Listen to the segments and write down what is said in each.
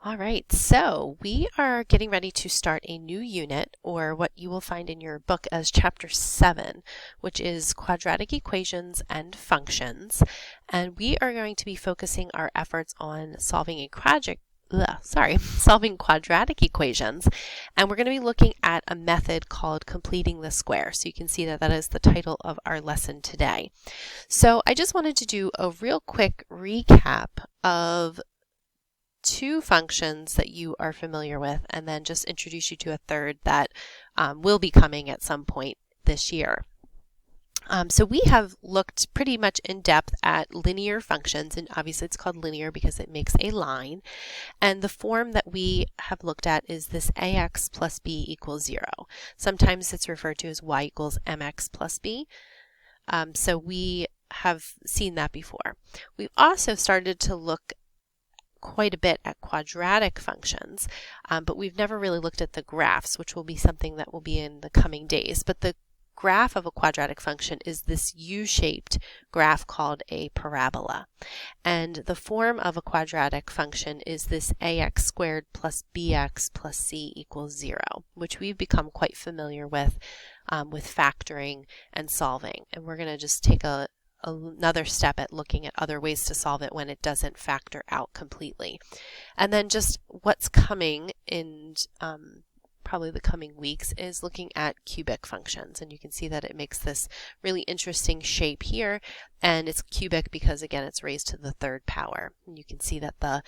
All right, so we are getting ready to start a new unit, or what you will find in your book as Chapter 7, which is Quadratic Equations and Functions. And we are going to be focusing our efforts on solving solving quadratic equations. And we're going to be looking at a method called completing the square. So you can see that that is the title of our lesson today. So I just wanted to do a real quick recap of two functions that you are familiar with, and then just introduce you to a third that will be coming at some point this year. So we have looked pretty much in depth at linear functions, and obviously it's called linear because it makes a line. And the form that we have looked at is this ax plus b equals 0. Sometimes it's referred to as y equals mx plus b. So we have seen that before. We've also started to look quite a bit at quadratic functions, but we've never really looked at the graphs, which will be something that will be in the coming days. But the graph of a quadratic function is this U-shaped graph called a parabola. And the form of a quadratic function is this ax squared plus bx plus c equals 0, which we've become quite familiar with factoring and solving. And we're going to just take another step at looking at other ways to solve it when it doesn't factor out completely. And then just what's coming in probably the coming weeks is looking at cubic functions. And you can see that it makes this really interesting shape here. And it's cubic because, again, it's raised to the third power. And you can see that the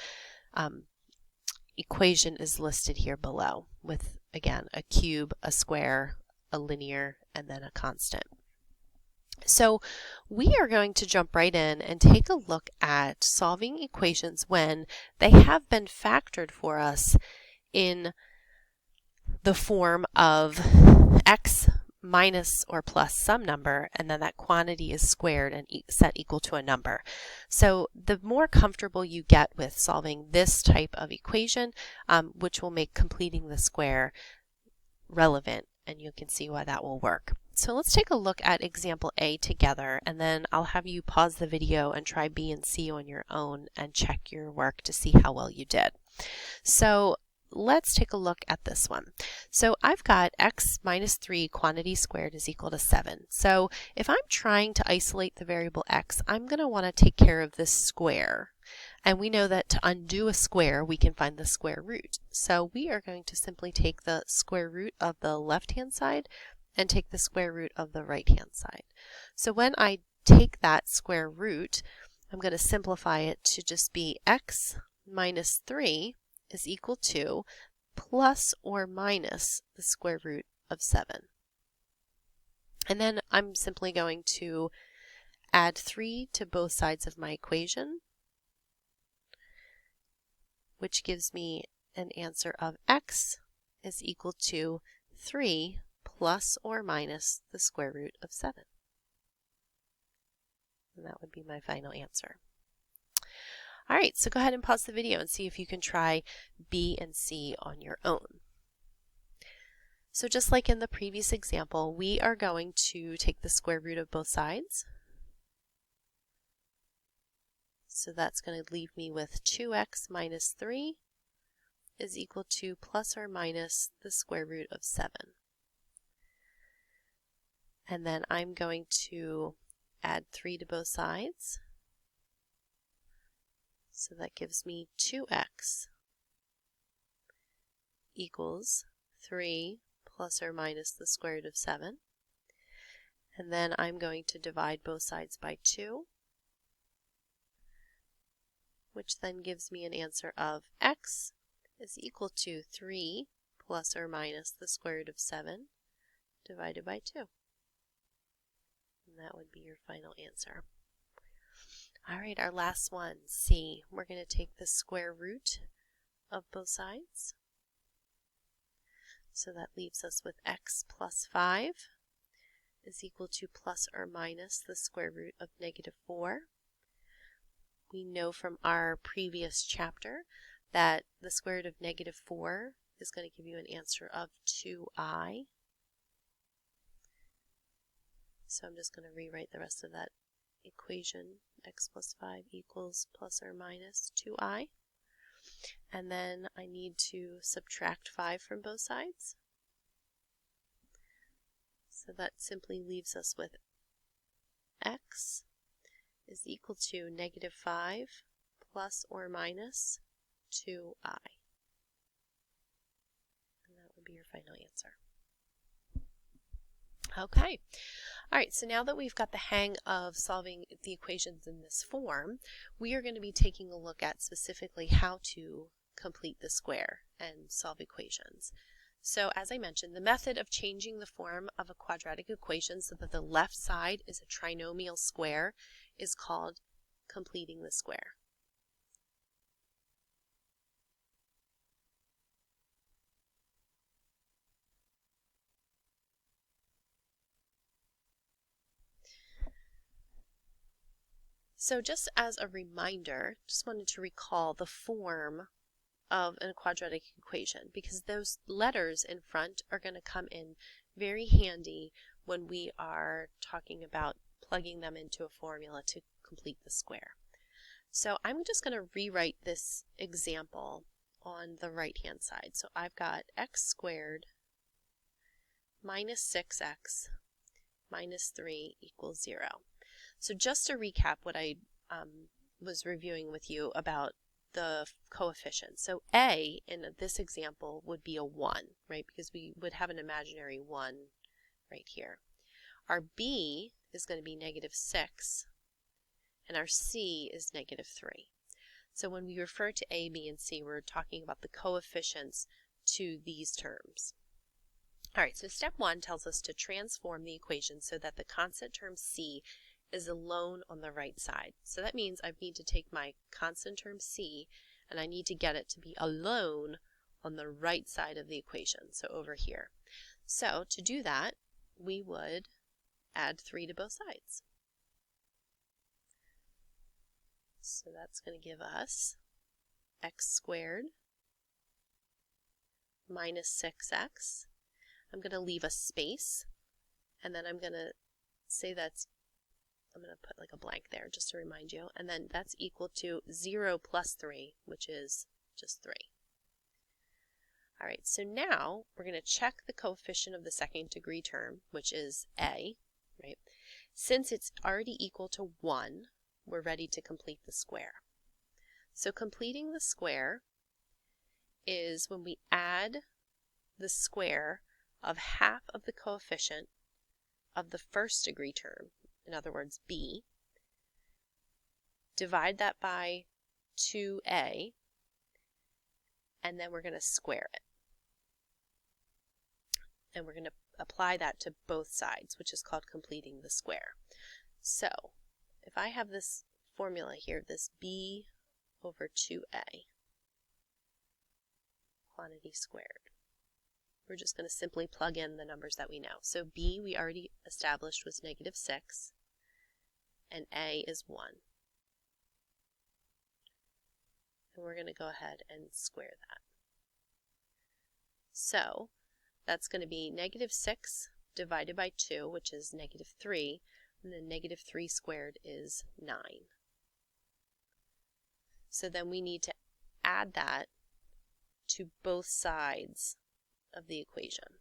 equation is listed here below with, again, a cube, a square, a linear, and then a constant. So we are going to jump right in and take a look at solving equations when they have been factored for us in the form of x minus or plus some number, and then that quantity is squared and set equal to a number. So the more comfortable you get with solving this type of equation, which will make completing the square relevant, and you can see why that will work. So let's take a look at example A together, and then I'll have you pause the video and try B and C on your own and check your work to see how well you did. So let's take a look at this one. So I've got x minus 3 quantity squared is equal to 7. So if I'm trying to isolate the variable x, I'm going to want to take care of this square. And we know that to undo a square, we can find the square root. So we are going to simply take the square root of the left-hand side and take the square root of the right-hand side. So when I take that square root, I'm going to simplify it to just be x minus 3 is equal to plus or minus the square root of 7. And then I'm simply going to add 3 to both sides of my equation, which gives me an answer of x is equal to 3 plus or minus the square root of 7. And that would be my final answer. All right, so go ahead and pause the video and see if you can try B and C on your own. So just like in the previous example, we are going to take the square root of both sides. So that's going to leave me with 2x minus 3 is equal to plus or minus the square root of 7. And then I'm going to add 3 to both sides. So that gives me 2x equals 3 plus or minus the square root of 7. And then I'm going to divide both sides by 2, which then gives me an answer of x is equal to 3 plus or minus the square root of 7 divided by 2. And that would be your final answer. All right, our last one, C. We're going to take the square root of both sides. So that leaves us with x plus 5 is equal to plus or minus the square root of negative 4. We know from our previous chapter that the square root of negative 4 is going to give you an answer of 2i. So I'm just going to rewrite the rest of that equation, x plus 5 equals plus or minus 2i. and then I need to subtract 5 from both sides. So that simply leaves us with x is equal to -5 plus or minus 2i. And that would be your final answer. Okay. All right, so now that we've got the hang of solving the equations in this form, we are going to be taking a look at specifically how to complete the square and solve equations. So as I mentioned, the method of changing the form of a quadratic equation so that the left side is a trinomial square is called completing the square. So just as a reminder, just wanted to recall the form of a quadratic equation because those letters in front are going to come in very handy when we are talking about plugging them into a formula to complete the square. So I'm just going to rewrite this example on the right hand side. So I've got x squared minus 6x minus 3 equals 0. So just to recap what I was reviewing with you about the coefficients. So a in this example would be a 1, right? Because we would have an imaginary 1 right here. Our b is going to be -6 and our c is -3. So when we refer to a, b, and c, we're talking about the coefficients to these terms. All right, so step 1 tells us to transform the equation so that the constant term c is alone on the right side. So that means I need to take my constant term c and I need to get it to be alone on the right side of the equation, so over here. So to do that, we would add 3 to both sides. So that's going to give us x squared minus 6x. I'm going to leave a space, and then I'm going to say I'm going to put like a blank there just to remind you, and then that's equal to 0 plus 3, which is just 3. All right, so now we're going to check the coefficient of the second degree term, which is a, right? Since it's already equal to 1, we're ready to complete the square. So completing the square is when we add the square of half of the coefficient of the first degree term, in other words, b, divide that by 2a, and then we're going to square it. And we're going to apply that to both sides, which is called completing the square. So if I have this formula here, this b over 2a, quantity squared, we're just going to simply plug in the numbers that we know. So b we already established was -6, and a is 1. And we're going to go ahead and square that. So that's going to be -6 divided by 2, which is -3, and then -3 squared is 9. So then we need to add that to both sides of the equation.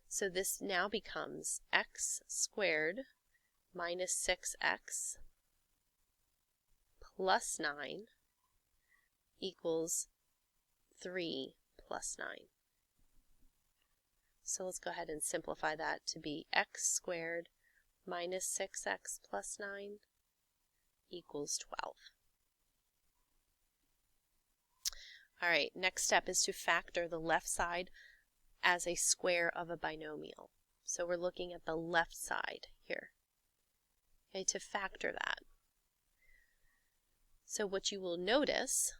So this now becomes x squared minus 6x plus 9 equals 3 plus 9. So let's go ahead and simplify that to be x squared minus 6x plus 9 equals 12. All right, next step is to factor the left side as a square of a binomial. So we're looking at the left side here, okay, to factor that. So what you will notice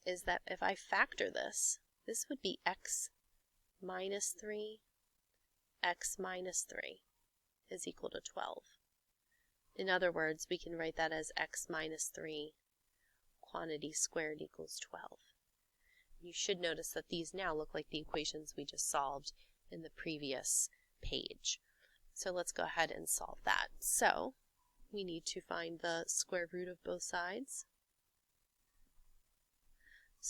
is that if I factor this, this would be x minus 3, x minus 3 is equal to 12. In other words, we can write that as x minus 3 quantity squared equals 12. You should notice that these now look like the equations we just solved in the previous page. So let's go ahead and solve that. So we need to find the square root of both sides.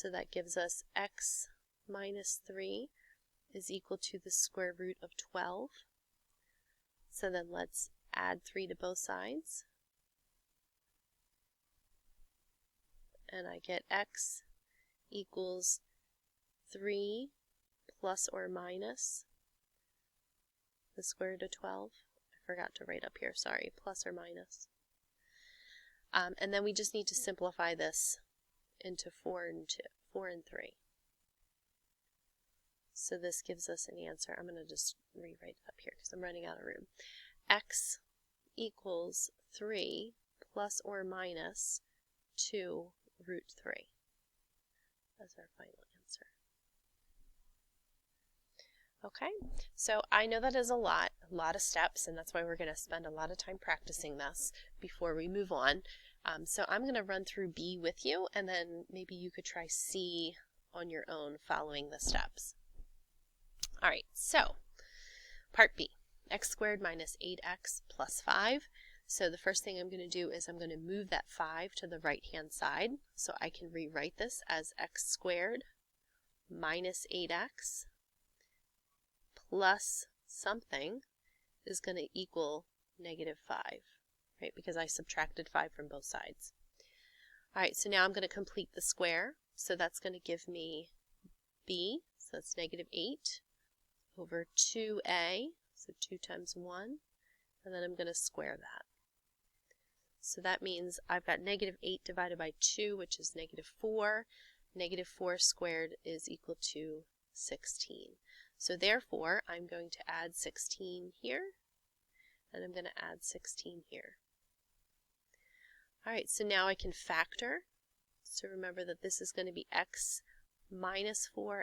So that gives us x minus 3 is equal to the square root of 12. So then let's add 3 to both sides. And I get x equals 3 plus or minus the square root of 12. I forgot to write up here, sorry, plus or minus. And then we just need to simplify this into 4 and 3. So this gives us an answer. I'm going to just rewrite it up here because I'm running out of room. X equals 3 plus or minus 2 root 3. That's our final answer. Okay, so I know that is a lot of steps, and that's why we're going to spend a lot of time practicing this before we move on. So I'm going to run through B with you, and then maybe you could try C on your own following the steps. All right, so part B, x squared minus 8x plus 5. So the first thing I'm going to do is I'm going to move that 5 to the right-hand side, so I can rewrite this as x squared minus 8x plus something is going to equal negative 5, right? Because I subtracted 5 from both sides. All right, so now I'm going to complete the square. So that's going to give me b, so that's negative 8 over 2a, so 2 times 1, and then I'm going to square that. So that means I've got negative 8 divided by 2, which is negative 4. Negative 4 squared is equal to 16. So therefore, I'm going to add 16 here, and I'm going to add 16 here. All right, so now I can factor. So remember that this is going to be x minus 4,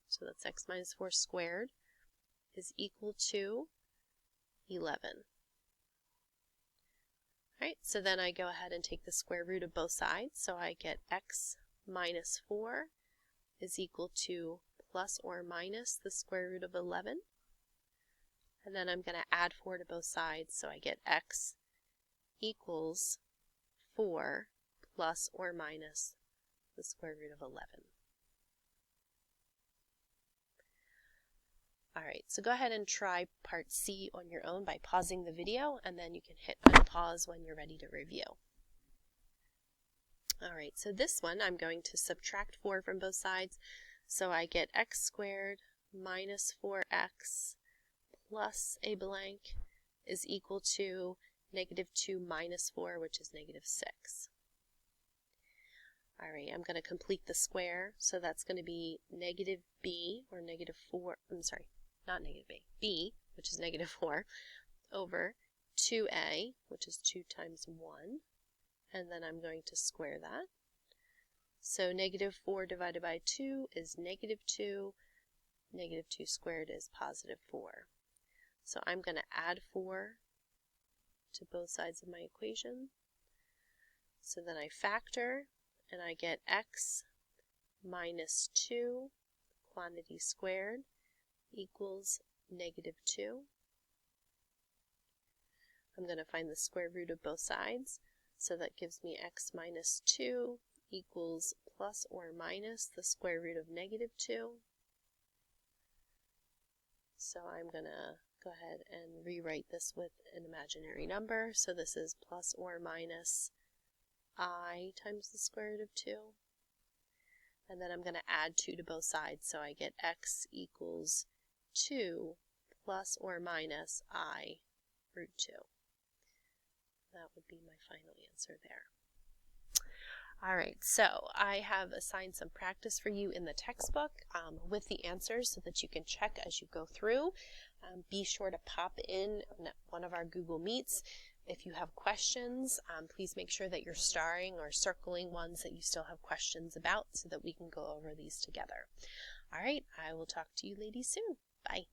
so that's x minus 4 squared is equal to 11. All right, so then I go ahead and take the square root of both sides, so I get x minus 4 is equal to plus or minus the square root of 11. And then I'm going to add 4 to both sides, so I get x equals 4 plus or minus the square root of 11. All right, so go ahead and try part C on your own by pausing the video, and then you can hit unpause when you're ready to review. All right, so this one I'm going to subtract 4 from both sides, so I get x squared minus 4x plus a blank is equal to negative 2 minus 4, which is negative 6. All right, I'm going to complete the square, so that's going to be negative b, or negative 4, I'm sorry, not negative b, which is negative 4, over 2a, which is 2 times 1, and then I'm going to square that. So negative 4 divided by 2 is negative 2. Negative 2 squared is positive 4. So I'm going to add 4 to both sides of my equation. So then I factor, and I get x minus 2 quantity squared equals negative 2. I'm going to find the square root of both sides. So that gives me x minus 2 equals plus or minus the square root of negative 2. So I'm going to go ahead and rewrite this with an imaginary number. So this is plus or minus I times the square root of 2. And then I'm going to add 2 to both sides. So I get x equals 2 plus or minus I root 2. That would be my final answer there. All right, so I have assigned some practice for you in the textbook with the answers so that you can check as you go through. Be sure to pop in one of our Google Meets. If you have questions, please make sure that you're starring or circling ones that you still have questions about so that we can go over these together. All right, I will talk to you ladies soon. Bye.